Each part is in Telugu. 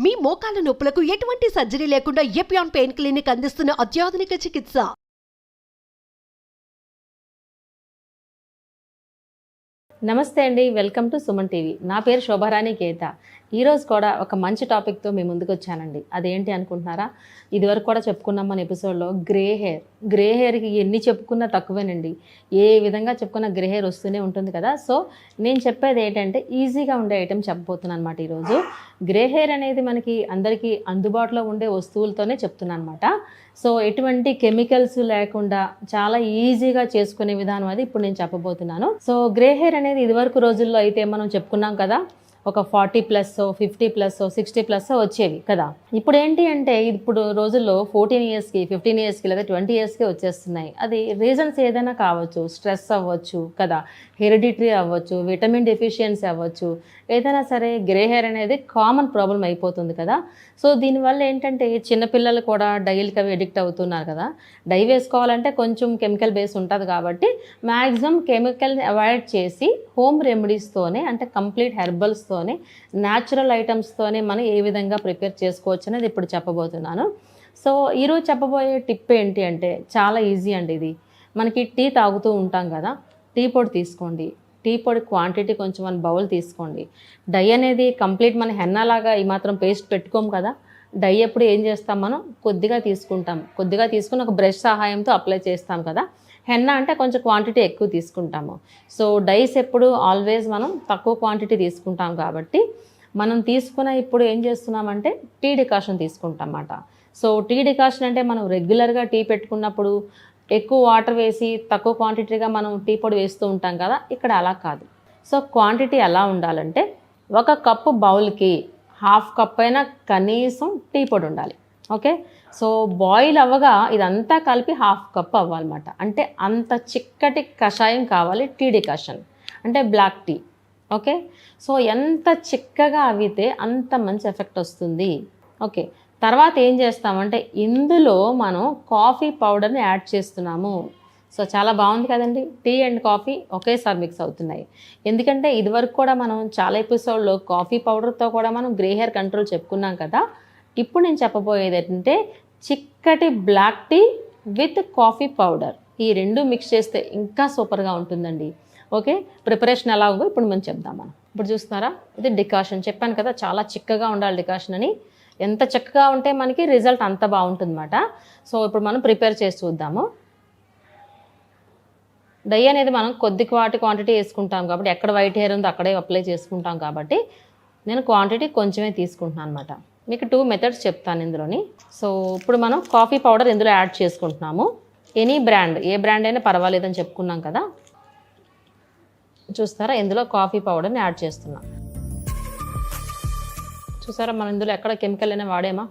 మీ మోకాల నొప్పులకు ఎటువంటి సర్జరీ లేకుండా ఎపియాన్ పెయిన్ క్లినిక్ అందిస్తున్న అత్యాధునిక చికిత్స. నమస్తే అండి, వెల్కమ్ టు సుమన్ టీవీ. నా పేరు శోభారాణి కేత. ఈరోజు కూడా ఒక మంచి టాపిక్తో మీ ముందుకు వచ్చానండి. అదేంటి అనుకుంటున్నారా? ఇదివరకు కూడా చెప్పుకున్నాం మన ఎపిసోడ్లో గ్రే హెయిర్కి ఎన్ని చెప్పుకున్నా తక్కువేనండి. ఏ విధంగా చెప్పుకున్నా గ్రే హెయిర్ వస్తూనే ఉంటుంది కదా. సో నేను చెప్పేది ఏంటంటే ఈజీగా ఉండే ఐటెం చెప్పబోతున్నాను అనమాట. ఈరోజు గ్రే హెయిర్ అనేది మనకి అందరికీ అందుబాటులో ఉండే వస్తువులతోనే చెప్తున్నాను అనమాట. సో ఎటువంటి కెమికల్స్ లేకుండా చాలా ఈజీగా చేసుకునే విధానం అది ఇప్పుడు నేను చెప్పబోతున్నాను. సో గ్రే హెయిర్ అనేది ఇదివరకు రోజుల్లో అయితే మనం చెప్పుకున్నాం కదా, ఒక 40+, 50+, 60+ వచ్చేవి కదా. ఇప్పుడు ఏంటి అంటే ఇప్పుడు రోజుల్లో 14 ఇయర్స్కి, 15 ఇయర్స్కి లేదా 20 ఇయర్స్కి వచ్చేస్తున్నాయి. అది రీజన్స్ ఏదైనా కావచ్చు, స్ట్రెస్ అవ్వచ్చు కదా, హెరిడిటరీ అవ్వచ్చు, విటమిన్ డెఫిషియన్సీ అవ్వచ్చు, ఏదైనా సరే గ్రే హెయిర్ అనేది కామన్ ప్రాబ్లం అయిపోతుంది కదా. సో దీనివల్ల ఏంటంటే చిన్నపిల్లలు కూడా డైలకి అవి ఎడిక్ట్ అవుతున్నారు కదా. డై వేసుకోవాలంటే కొంచెం కెమికల్ బేస్ ఉంటుంది కాబట్టి మ్యాక్సిమం కెమికల్ని అవాయిడ్ చేసి హోమ్ రెమెడీస్తోనే, అంటే కంప్లీట్ హెర్బల్స్తోనే, న్యాచురల్ ఐటమ్స్తోనే మనం ఏ విధంగా ప్రిపేర్ చేసుకోవచ్చు అనేది ఇప్పుడు చెప్పబోతున్నాను. సో ఈరోజు చెప్పబోయే టిప్ ఏంటి అంటే చాలా ఈజీ అండి. ఇది మనకి టీ తాగుతూ ఉంటాం కదా, టీ పొడి తీసుకోండి. టీ పొడి క్వాంటిటీ కొంచెం 1 బౌల్ తీసుకోండి. డై అనేది కంప్లీట్ మన హెన్నాలాగా ఈ మాత్రం పేస్ట్ పెట్టుకోము కదా. డై ఎప్పుడు ఏం చేస్తాం, మనం కొద్దిగా తీసుకుంటాం, కొద్దిగా తీసుకుని ఒక బ్రష్ సహాయంతో అప్లై చేస్తాం కదా. హెన్నా అంటే కొంచెం క్వాంటిటీ ఎక్కువ తీసుకుంటాము. సో డైస్ ఎప్పుడు ఆల్వేస్ మనం తక్కువ క్వాంటిటీ తీసుకుంటాం కాబట్టి మనం తీసుకున్న ఇప్పుడు ఏం చేస్తున్నామంటే టీ డికాషన్ తీసుకుంటాం అన్నమాట. సో టీ డికాషన్ అంటే మనం రెగ్యులర్గా టీ పెట్టుకున్నప్పుడు ఎక్కువ వాటర్ వేసి తక్కువ క్వాంటిటీగా మనం టీ పొడి వేస్తూ ఉంటాం కదా. ఇక్కడ అలా కాదు. సో క్వాంటిటీ ఎలా ఉండాలంటే 1 కప్పు బౌల్కి 1/2 కప్ అయినా కనీసం టీ పొడి ఉండాలి. ఓకే. సో బాయిల్ అవ్వగా ఇదంతా కలిపి 1/2 కప్ అవ్వాలన్నమాట. అంటే అంత చిక్కటి కషాయం కావాలి టీ డికాషన్, అంటే బ్లాక్ టీ. ఓకే. సో ఎంత చిక్కగా అవితే అంత మంచి ఎఫెక్ట్ వస్తుంది. ఓకే. తర్వాత ఏం చేస్తామంటే ఇందులో మనం కాఫీ పౌడర్ని యాడ్ చేస్తున్నాము. సో చాలా బాగుంది కదండి. టీ అండ్ కాఫీ ఒకేసారి మిక్స్ అవుతున్నాయి. ఎందుకంటే ఇదివరకు కూడా మనం చాలా ఎపిసోడ్లో కాఫీ పౌడర్తో కూడా మనం గ్రే హెయిర్ కంట్రోల్ చెప్పుకున్నాం కదా. ఇప్పుడు నేను చెప్పబోయేది ఏంటంటే చిక్కటి black tea with coffee powder, ఈ 2 మిక్స్ చేస్తే ఇంకా సూపర్గా ఉంటుందండి. ఓకే. ప్రిపరేషన్ ఎలా ఉందో ఇప్పుడు మనం చెప్దాం. మనం ఇప్పుడు చూస్తున్నారా, ఇది డికాషన్. చెప్పాను కదా చాలా చిక్కగా ఉండాలి డికాషన్ అని. ఎంత చక్కగా ఉంటే మనకి రిజల్ట్ అంత బాగుంటుందన్నమాట. సో ఇప్పుడు మనం ప్రిపేర్ చేసి చూద్దాము. డై అనేది మనం క్వాంటిటీ వేసుకుంటాం కాబట్టి ఎక్కడ వైట్ హెయిర్ ఉందో అక్కడే అప్లై చేసుకుంటాం కాబట్టి నేను క్వాంటిటీ కొంచెమే తీసుకుంటున్నాను అనమాట. మీకు 2 మెథడ్స్ చెప్తాను ఇందులోని. సో ఇప్పుడు మనం కాఫీ పౌడర్ ఇందులో యాడ్ చేసుకుంటున్నాము. ఎనీ బ్రాండ్, ఏ బ్రాండ్ అయినా పర్వాలేదని చెప్పుకున్నాం కదా. చూస్తారా, ఇందులో కాఫీ పౌడర్ని యాడ్ చేస్తున్నాం. చూసారా, మనం ఇందులో ఎక్కడ కెమికల్ అయినా వాడేమా,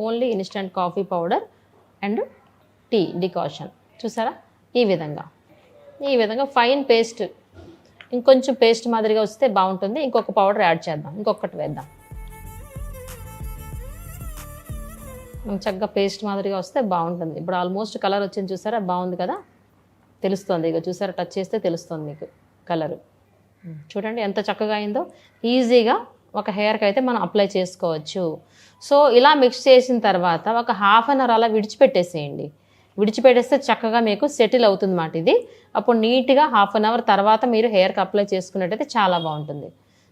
only instant coffee powder and tea decoction. చూసారా, ఈ విధంగా ఫైన్ పేస్ట్. ఇంకొంచెం పేస్ట్ మాదిరిగా వస్తే బాగుంటుంది. ఇంకొక పౌడర్ యాడ్ చేద్దాం, ఇంకొకటి వేద్దాం. చక్కగా పేస్ట్ మాదిరిగా వస్తే బాగుంటుంది. ఇప్పుడు ఆల్మోస్ట్ కలర్ వచ్చింది చూసారా, బాగుంది కదా, తెలుస్తుంది. ఇక చూసారా, టచ్ చేస్తే తెలుస్తుంది మీకు కలరు. చూడండి ఎంత చక్కగా అయిందో. ఈజీగా ఒక హెయిర్కి అయితే మనం అప్లై చేసుకోవచ్చు. సో ఇలా మిక్స్ చేసిన తర్వాత ఒక 1/2 అవర్ అలా విడిచిపెట్టేసేయండి. విడిచిపెట్టేస్తే చక్కగా మీకు సెటిల్ అవుతుంది అన్నమాట ఇది. అప్పుడు నీట్గా 1/2 అవర్ తర్వాత మీరు హెయిర్కి అప్లై చేసుకున్నట్టయితే చాలా బాగుంటుంది.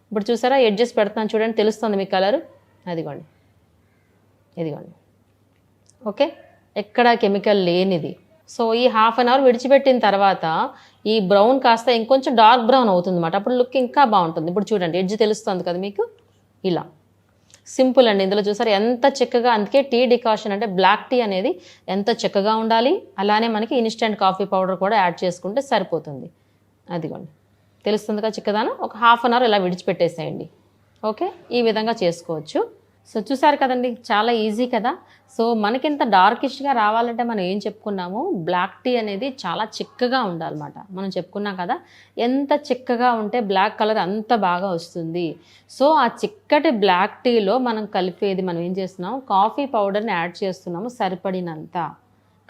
ఇప్పుడు చూసారా, ఎడ్జెస్ పెడతాను చూడండి, తెలుస్తుంది మీ కలరు. ఇదిగోండి. ఓకే. ఎక్కడ కెమికల్ లేనిది. సో ఈ 1/2 అవర్ విడిచిపెట్టిన తర్వాత ఈ బ్రౌన్ కాస్త ఇంకొంచెం డార్క్ బ్రౌన్ అవుతుంది అన్నమాట. అప్పుడు లుక్ ఇంకా బాగుంటుంది. ఇప్పుడు చూడండి, ఎడ్జ్ తెలుస్తుంది కదా మీకు. ఇలా సింపుల్ అండి. ఇందులో చూసారు ఎంత చక్కగా. అందుకే టీ డికాషన్ అంటే బ్లాక్ టీ అనేది ఎంత చక్కగా ఉండాలి. అలానే మనకి ఇన్స్టెంట్ కాఫీ పౌడర్ కూడా యాడ్ చేసుకుంటే సరిపోతుంది. అదిగోండి, తెలుస్తుంది కదా చిక్కదానం. ఒక 1/2 అవర్ ఇలా విడిచిపెట్టేసేయండి. ఓకే, ఈ విధంగా చేసుకోవచ్చు. సో చూసారు కదండి, చాలా ఈజీ కదా. సో మనకింత డార్కిష్గా రావాలంటే మనం ఏం చెప్పుకున్నాము, బ్లాక్ టీ అనేది చాలా చిక్కగా ఉండాలన్నమాట. మనం చెప్పుకున్నాం కదా, ఎంత చిక్కగా ఉంటే బ్లాక్ కలర్ అంత బాగా వస్తుంది. సో ఆ చిక్కటి బ్లాక్ టీలో మనం కలిపేది, మనం ఏం చేస్తున్నాము, కాఫీ పౌడర్ని యాడ్ చేస్తున్నాము సరిపడినంత.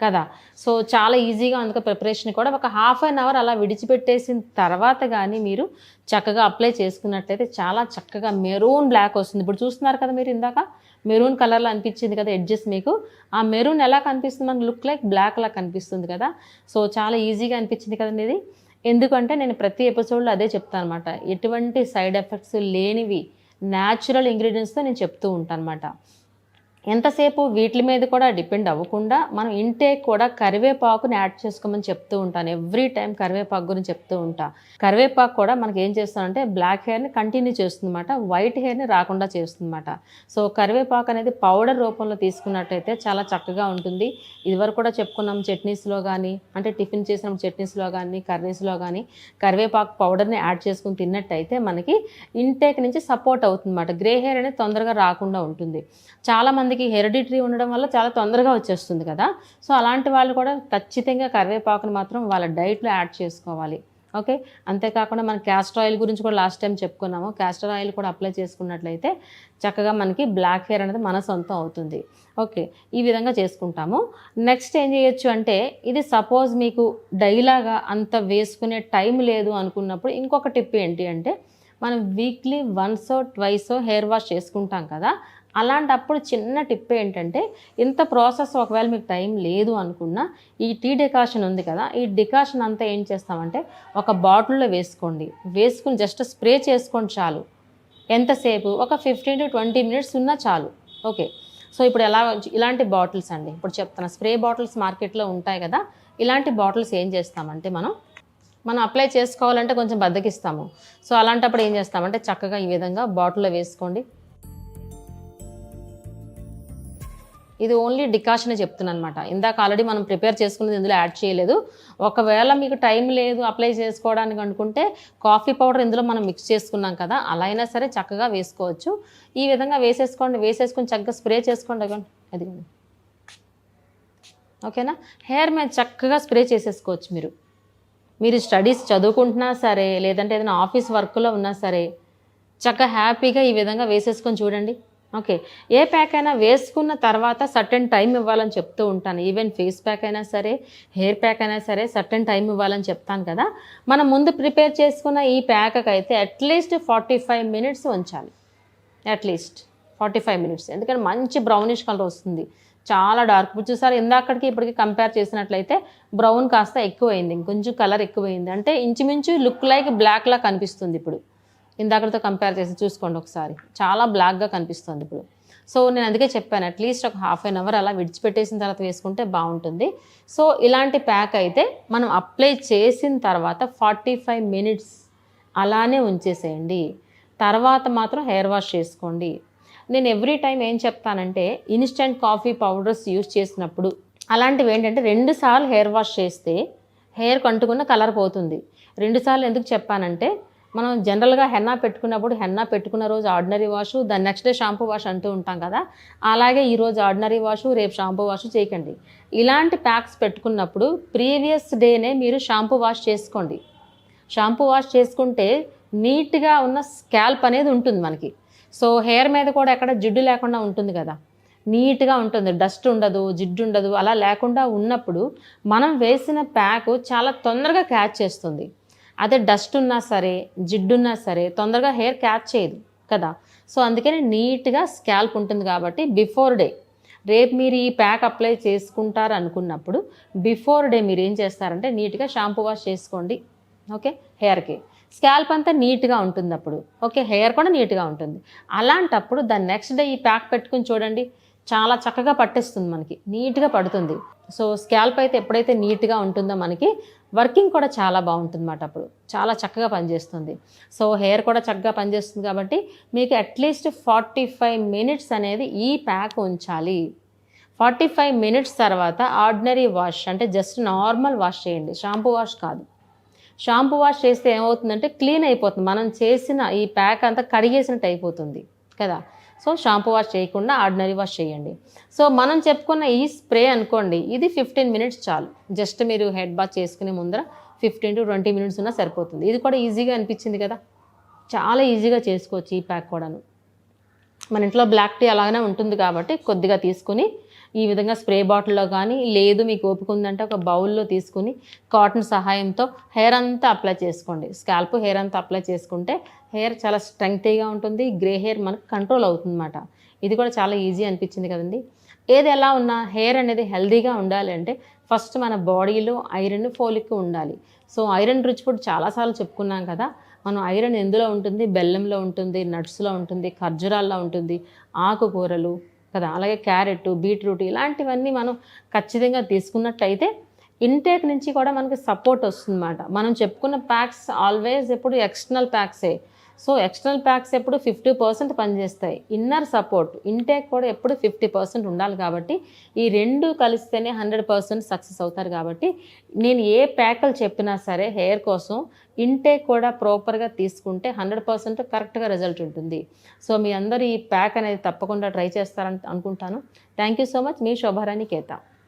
కదా. సో చాలా ఈజీగా అందుకే ప్రిపరేషన్ కూడా ఒక హాఫ్ అన్ అవర్ అలా విడిచిపెట్టేసిన తర్వాత కానీ మీరు చక్కగా అప్లై చేసుకున్నట్లయితే చాలా చక్కగా మెరూన్ బ్లాక్ వస్తుంది. ఇప్పుడు చూస్తున్నారు కదా మీరు, ఇందాక మెరూన్ కలర్లో అనిపించింది కదా ఎడ్జెస్ మీకు. ఆ మెరూన్ ఎలా కనిపిస్తుంది, మనకు లుక్ లైక్ బ్లాక్ లా కనిపిస్తుంది కదా. సో చాలా ఈజీగా అనిపించింది కదండి ఇది. ఎందుకంటే నేను ప్రతి ఎపిసోడ్లో అదే చెప్తాను అనమాట, ఎటువంటి సైడ్ ఎఫెక్ట్స్ లేనివి న్యాచురల్ ఇంగ్రీడియంట్స్తో నేను చెప్తూ ఉంటాను అనమాట. ఎంతసేపు వీటి మీద కూడా డిపెండ్ అవ్వకుండా మనం ఇంటేక్ కూడా కరివేపాకుని యాడ్ చేసుకోమని చెప్తూ ఉంటాను. ఎవ్రీ టైం కరివేపాకు గురించి చెప్తూ ఉంటా. కరివేపాకు కూడా మనకి ఏం చేస్తుందంటే బ్లాక్ హెయిర్ని కంటిన్యూ చేస్తుందన్నమాట, వైట్ హెయిర్ని రాకుండా చేస్తుందన్నమాట. సో కరివేపాకు అనేది పౌడర్ రూపంలో తీసుకున్నట్టయితే చాలా చక్కగా ఉంటుంది. ఇదివరకు కూడా చెప్పుకున్నాం, చట్నీస్లో కానీ అంటే టిఫిన్ చేసిన చట్నీస్లో కానీ కర్రీస్లో కానీ కరివేపాకు పౌడర్ని యాడ్ చేసుకుని తిన్నట్టయితే మనకి ఇంటేక్ నుంచి సపోర్ట్ అవుతుందన్నమాట. గ్రే హెయిర్ అనేది తొందరగా రాకుండా ఉంటుంది. చాలామందికి హెరిడిటరీ ఉండడం వల్ల చాలా తొందరగా వచ్చేస్తుంది కదా. సో అలాంటి వాళ్ళు కూడా ఖచ్చితంగా కరివేపాకుని మాత్రం వాళ్ళ డైట్లో యాడ్ చేసుకోవాలి. ఓకే, అంతేకాకుండా మన క్యాస్టర్ ఆయిల్ గురించి కూడా లాస్ట్ టైం చెప్పుకున్నాము. క్యాస్టర్ ఆయిల్ కూడా అప్లై చేసుకున్నట్లయితే చక్కగా మనకి బ్లాక్ హెయిర్ అనేది మన సొంతం అవుతుంది. ఓకే, ఈ విధంగా చేసుకుంటాము. నెక్స్ట్ ఏం చేయొచ్చు అంటే, ఇది సపోజ్ మీకు డైలాగా అంత వేసుకునే టైం లేదు అనుకున్నప్పుడు ఇంకొక టిప్ ఏంటి అంటే, మనం వీక్లీ వన్సో ట్వైసో హెయిర్ వాష్ చేసుకుంటాం కదా. అలాంటప్పుడు చిన్న టిప్ ఏంటంటే, ఇంత ప్రాసెస్ ఒకవేళ మీకు టైం లేదు అనుకున్నా ఈ టీ డికాషన్ ఉంది కదా, ఈ డికాషన్ అంతా ఏం చేస్తామంటే ఒక బాటిల్లో వేసుకోండి. వేసుకుని జస్ట్ స్ప్రే చేసుకోండి చాలు. ఎంతసేపు, ఒక 15 to 20 minutes ఉన్నా చాలు. ఓకే, సో ఇప్పుడు ఇలాంటి బాటిల్స్ అండి, ఇప్పుడు చెప్తాను, స్ప్రే బాటిల్స్ మార్కెట్లో ఉంటాయి కదా. ఇలాంటి బాటిల్స్ ఏం చేస్తామంటే మనం అప్లై చేసుకోవాలంటే కొంచెం బద్దకిస్తాము. సో అలాంటప్పుడు ఏం చేస్తామంటే చక్కగా ఈ విధంగా బాటిల్లో వేసుకోండి. ఇది ఓన్లీ డికాషన్ చెప్తున్నాను అనమాట. ఇందాక ఆల్రెడీ మనం ప్రిపేర్ చేసుకున్నది ఇందులో యాడ్ చేయలేదు. ఒకవేళ మీకు టైం లేదు అప్లై చేసుకోవడానికి అనుకుంటే కాఫీ పౌడర్ ఇందులో మనం మిక్స్ చేసుకున్నాం కదా, అలా అయినా సరే చక్కగా వేసుకోవచ్చు. ఈ విధంగా వేసేసుకొని చక్కగా స్ప్రే చేసుకోండి. అదిగోండి, ఓకేనా. హెయిర్ మీద చక్కగా స్ప్రే చేసేసుకోవచ్చు. మీరు స్టడీస్ చదువుకుంటున్నా సరే, లేదంటే ఏదైనా ఆఫీస్ వర్క్లో ఉన్నా సరే చక్కగా హ్యాపీగా ఈ విధంగా వేసేసుకొని చూడండి. ఓకే, ఏ ప్యాక్ అయినా వేసుకున్న తర్వాత సర్టెన్ టైం ఇవ్వాలని చెప్తూ ఉంటాను. ఈవెన్ ఫేస్ ప్యాక్ అయినా సరే, హెయిర్ ప్యాక్ అయినా సరే సర్టెన్ టైం ఇవ్వాలని చెప్తాను కదా. మనం ముందు ప్రిపేర్ చేసుకున్న ఈ ప్యాక్కి అయితే అట్లీస్ట్ 45 minutes ఉంచాలి. అట్లీస్ట్ 45 minutes, ఎందుకంటే మంచి బ్రౌనిష్ కలర్ వస్తుంది. చాలా డార్క్. ఇప్పుడు చూసారు, ఇందాకడికి ఇప్పటికి కంపేర్ చేసినట్లయితే బ్రౌన్ కాస్త ఎక్కువైంది, ఇంకొంచెం కలర్ ఎక్కువైంది. అంటే ఇంచుమించు లుక్ లైక్ బ్లాక్లా కనిపిస్తుంది. ఇప్పుడు ఇందాకటితో కంపేర్ చేసి చూసుకోండి ఒకసారి, చాలా బ్లాక్గా కనిపిస్తుంది ఇప్పుడు. సో నేను అందుకే చెప్పాను, అట్లీస్ట్ ఒక హాఫ్ అన్ అవర్ అలా విడిచిపెట్టేసిన తర్వాత వేసుకుంటే బాగుంటుంది. సో ఇలాంటి ప్యాక్ అయితే మనం అప్లై చేసిన తర్వాత 45 minutes అలానే ఉంచేసేయండి. తర్వాత మాత్రం హెయిర్ వాష్ చేసుకోండి. నేను ఎవ్రీ టైం ఏం చెప్తానంటే, ఇన్స్టెంట్ కాఫీ పౌడర్స్ యూజ్ చేసినప్పుడు అలాంటివి ఏంటంటే 2 సార్లు హెయిర్ వాష్ చేస్తే హెయిర్కి అంటుకున్న కలర్ పోతుంది. 2 సార్లు ఎందుకు చెప్పానంటే, మనం జనరల్గా హెన్నా పెట్టుకున్నప్పుడు హెన్నా పెట్టుకున్న రోజు ఆర్డినరీ వాష్, దాని నెక్స్ట్ డే షాంపూ వాష్ అంటూ ఉంటాం కదా. అలాగే ఈరోజు ఆర్డినరీ వాష్, రేపు షాంపూ వాష్ చేయకండి. ఇలాంటి ప్యాక్స్ పెట్టుకున్నప్పుడు ప్రీవియస్ డేనే మీరు షాంపూ వాష్ చేసుకోండి. షాంపూ వాష్ చేసుకుంటే నీట్గా ఉన్న స్కాల్ప్ అనేది ఉంటుంది మనకి. సో హెయిర్ మీద కూడా ఎక్కడ జిడ్డు లేకుండా ఉంటుంది కదా, నీట్గా ఉంటుంది, డస్ట్ ఉండదు, జిడ్డు ఉండదు. అలా లేకుండా ఉన్నప్పుడు మనం వేసిన ప్యాక్ చాలా తొందరగా క్యాచ్ చేస్తుంది. అదే డస్ట్ ఉన్నా సరే, జిడ్డున్నా సరే తొందరగా హెయిర్ క్యాచ్ చేయదు కదా. సో అందుకని నీట్గా స్కాల్ప్ ఉంటుంది కాబట్టి బిఫోర్ డే, రేపు మీరు ఈ ప్యాక్ అప్లై చేసుకుంటారు అనుకున్నప్పుడు బిఫోర్ డే మీరు ఏం చేస్తారంటే నీట్గా షాంపూ వాష్ చేసుకోండి. ఓకే, హెయిర్కి స్కాల్ప్ అంతా నీట్గా ఉంటుంది అప్పుడు. ఓకే, హెయిర్ కూడా నీట్గా ఉంటుంది. అలాంటప్పుడు దాని నెక్స్ట్ డే ఈ ప్యాక్ పెట్టుకుని చూడండి, చాలా చక్కగా పట్టేస్తుంది, మనకి నీట్గా పడుతుంది. సో స్కాల్ప్ అయితే ఎప్పుడైతే నీట్గా ఉంటుందో మనకి వర్కింగ్ కూడా చాలా బాగుంటుంది అన్నమాట. అప్పుడు చాలా చక్కగా పనిచేస్తుంది. సో హెయిర్ కూడా చక్కగా పనిచేస్తుంది కాబట్టి మీకు అట్లీస్ట్ 45 minutes అనేది ఈ ప్యాక్ ఉంచాలి. 45 minutes తర్వాత ఆర్డినరీ వాష్ అంటే జస్ట్ నార్మల్ వాష్ చేయండి, షాంపూ వాష్ కాదు. షాంపూ వాష్ చేస్తే ఏమవుతుందంటే క్లీన్ అయిపోతుంది, మనం చేసిన ఈ ప్యాక్ అంతా కడిగేసినట్టు అయిపోతుంది కదా. సో షాంపూ వాష్ చేయకుండా ఆర్డినరీ వాష్ చేయండి. సో మనం చెప్పుకున్న ఈ స్ప్రే అనుకోండి, ఇది 15 minutes చాలు. జస్ట్ మీరు హెడ్ బాత్ చేసుకునే ముందర 15 to 20 minutes ఉన్నా సరిపోతుంది. ఇది కూడా ఈజీగా అనిపించింది కదా, చాలా ఈజీగా చేసుకోవచ్చు ఈ ప్యాక్ కూడాను. మన ఇంట్లో బ్లాక్ టీ అలాగనే ఉంటుంది కాబట్టి కొద్దిగా తీసుకుని ఈ విధంగా స్ప్రే బాటిల్లో కానీ, లేదు మీకు ఓపిక ఉందంటే ఒక బౌల్లో తీసుకుని కాటన్ సహాయంతో హెయిర్ అంతా అప్లై చేసుకోండి. స్కాల్ప్ హెయిర్ అంతా అప్లై చేసుకుంటే హెయిర్ చాలా స్ట్రెంగ్తీగా ఉంటుంది. గ్రే హెయిర్ మనకు కంట్రోల్ అవుతుందన్నమాట. ఇది కూడా చాలా ఈజీ అనిపించింది కదండి. ఏది ఎలా ఉన్నా హెయిర్ అనేది హెల్దీగా ఉండాలి అంటే ఫస్ట్ మన బాడీలో ఐరన్, ఫోలిక్ ఉండాలి. సో ఐరన్ రిచ్ ఫుడ్ చాలాసార్లు చెప్పుకున్నాం కదా. మనం ఐరన్ ఎందులో ఉంటుంది? బెల్లంలో ఉంటుంది, నట్స్లో ఉంటుంది, ఖర్జూరాల్లో ఉంటుంది, ఆకుకూరలు కదా, అలాగే క్యారెట్, బీట్రూట్ ఇలాంటివన్నీ మనం ఖచ్చితంగా తీసుకున్నట్టయితే ఇంటేక్ నుంచి కూడా మనకి సపోర్ట్ వస్తుందన్నమాట. మనం చెప్పుకున్న ప్యాక్స్ ఆల్వేస్ ఎప్పుడు ఎక్స్టర్నల్ ప్యాక్సే. సో ఎక్స్టర్నల్ ప్యాక్స్ ఎప్పుడు 50% పనిచేస్తాయి. ఇన్నర్ సపోర్ట్, ఇంటేక్ కూడా ఎప్పుడు 50% ఉండాలి. కాబట్టి ఈ రెండు కలిస్తేనే 100% సక్సెస్ అవుతారు. కాబట్టి నేను ఏ ప్యాకులు చెప్పినా సరే హెయిర్ కోసం ఇంటేక్ కూడా ప్రాపర్గా తీసుకుంటే 100% కరెక్ట్గా రిజల్ట్ ఉంటుంది. సో మీ అందరూ ఈ ప్యాక్ అనేది తప్పకుండా ట్రై చేస్తారని అనుకుంటాను. Thank you so much. మీ శోభారాణి కేత.